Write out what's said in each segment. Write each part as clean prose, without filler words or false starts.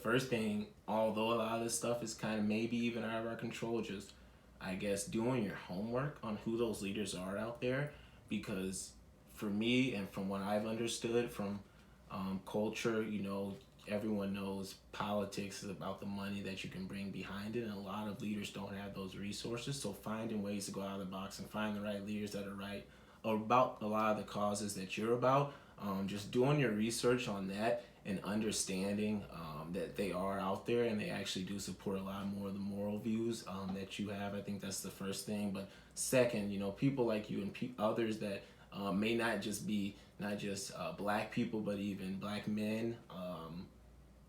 first thing, although a lot of this stuff is kind of maybe even out of our control, just I guess doing your homework on who those leaders are out there, because for me and from what I've understood from culture, everyone knows politics is about the money that you can bring behind it, and a lot of leaders don't have those resources. So finding ways to go out of the box and find the right leaders that are right about a lot of the causes that you're about, just doing your research on that and understanding that they are out there and they actually do support a lot more of the moral views that you have. I think that's the first thing. But second, people like you and others that may not just be not just black people, but even black men,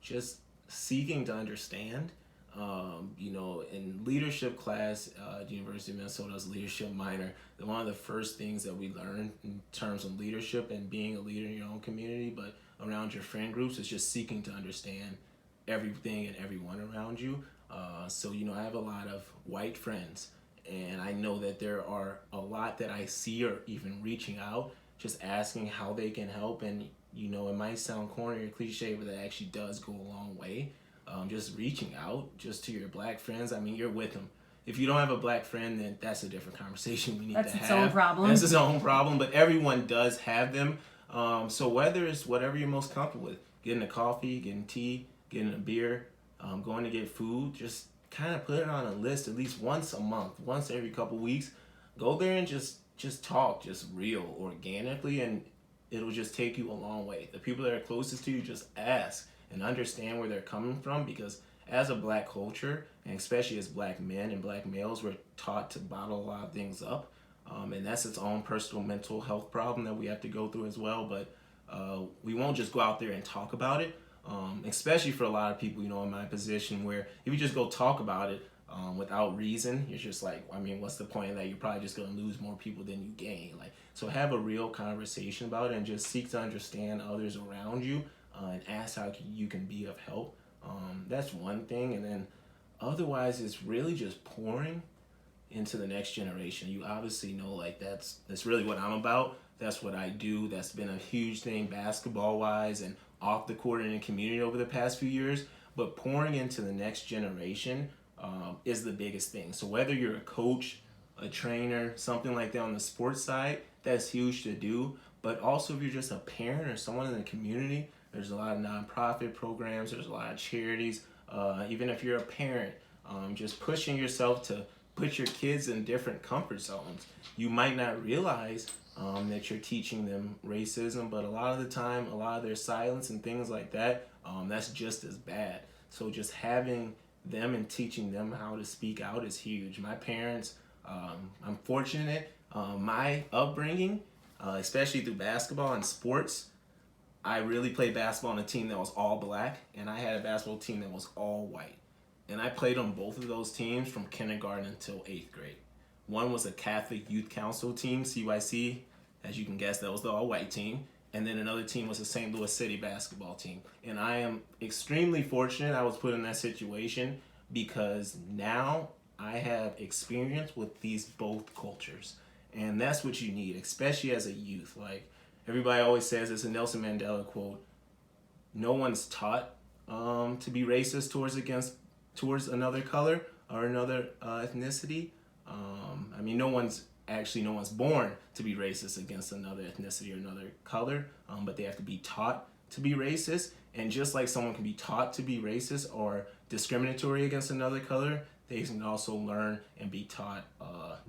just seeking to understand. In leadership class at the University of Minnesota's leadership minor, one of the first things that we learn in terms of leadership and being a leader in your own community, but around your friend groups, is just seeking to understand everything and everyone around you. So I have a lot of white friends, and I know that there are a lot that I see or even reaching out, just asking how they can help. And it might sound corny or cliche, but that actually does go a long way. Just reaching out just to your black friends. I mean, you're with them. If you don't have a black friend, then that's a different conversation we need to have. That's its own problem. That's its own problem, but everyone does have them. So whether it's whatever you're most comfortable with, getting a coffee, getting tea, getting a beer, going to get food, just kind of put it on a list at least once a month, once every couple weeks. Go there and just talk, just real, organically, and it'll just take you a long way. The people that are closest to you, just ask and understand where they're coming from, because as a black culture, and especially as black men and black males, we're taught to bottle a lot of things up, and that's its own personal mental health problem that we have to go through as well. But we won't just go out there and talk about it, especially for a lot of people, in my position, where if you just go talk about it without reason, you're just like, what's the point of that? You're probably just going to lose more people than you gain. So have a real conversation about it and just seek to understand others around you, and ask how you can be of help. That's one thing. And then otherwise, it's really just pouring into the next generation. You obviously know, that's really what I'm about. That's what I do. That's been a huge thing basketball wise and off the court and in the community over the past few years. But pouring into the next generation is the biggest thing. So whether you're a coach, a trainer, something like that on the sports side, that's huge to do. But also if you're just a parent or someone in the community, there's a lot of nonprofit programs, there's a lot of charities. Even if you're a parent, just pushing yourself to put your kids in different comfort zones. You might not realize that you're teaching them racism, but a lot of the time, a lot of their silence and things like that, that's just as bad. So just having them and teaching them how to speak out is huge. My parents, I'm fortunate, my upbringing, especially through basketball and sports, I really played basketball on a team that was all black, and I had a basketball team that was all white. And I played on both of those teams from kindergarten until 8th grade. One was a Catholic Youth Council team, CYC. As you can guess, that was the all-white team. And then another team was the St. Louis City basketball team. And I am extremely fortunate I was put in that situation, because now I have experience with these both cultures. And that's what you need, especially as a youth. Everybody always says, it's a Nelson Mandela quote, no one's taught to be racist towards another color or another ethnicity. No one's born to be racist against another ethnicity or another color, but they have to be taught to be racist. And just like someone can be taught to be racist or discriminatory against another color, they can also learn and be taught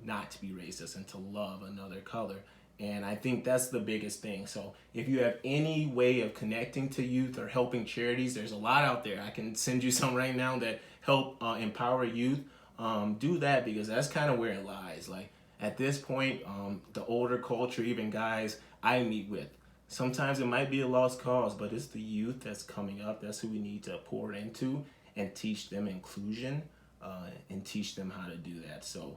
not to be racist and to love another color. And I think that's the biggest thing. So if you have any way of connecting to youth or helping charities, there's a lot out there. I can send you some right now that help empower youth. Do that, because that's kind of where it lies. At this point, the older culture, even guys I meet with, sometimes it might be a lost cause, but it's the youth that's coming up. That's who we need to pour into and teach them inclusion and teach them how to do that. So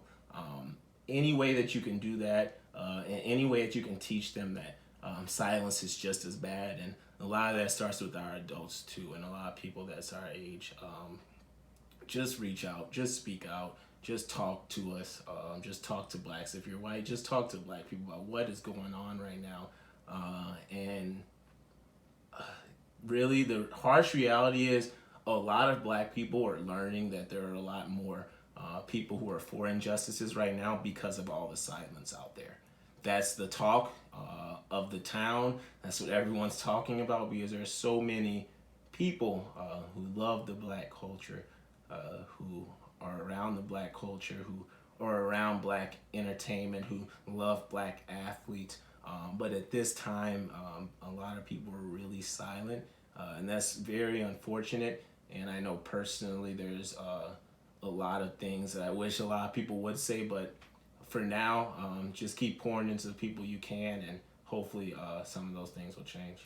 any way that you can do that, and any way that you can teach them that silence is just as bad. And a lot of that starts with our adults too, and a lot of people that's our age. Just reach out, just speak out, just talk to us, just talk to blacks. If you're white, just talk to black people about what is going on right now. And really the harsh reality is a lot of black people are learning that there are a lot more people who are for injustices right now because of all the silence out there. That's the talk of the town. That's what everyone's talking about because there's so many people who love the black culture, who are around the black culture, who are around black entertainment, who love black athletes. But at this time, a lot of people are really silent, and that's very unfortunate. And I know personally there's a lot of things that I wish a lot of people would say, but for now, just keep pouring into the people you can, and hopefully some of those things will change.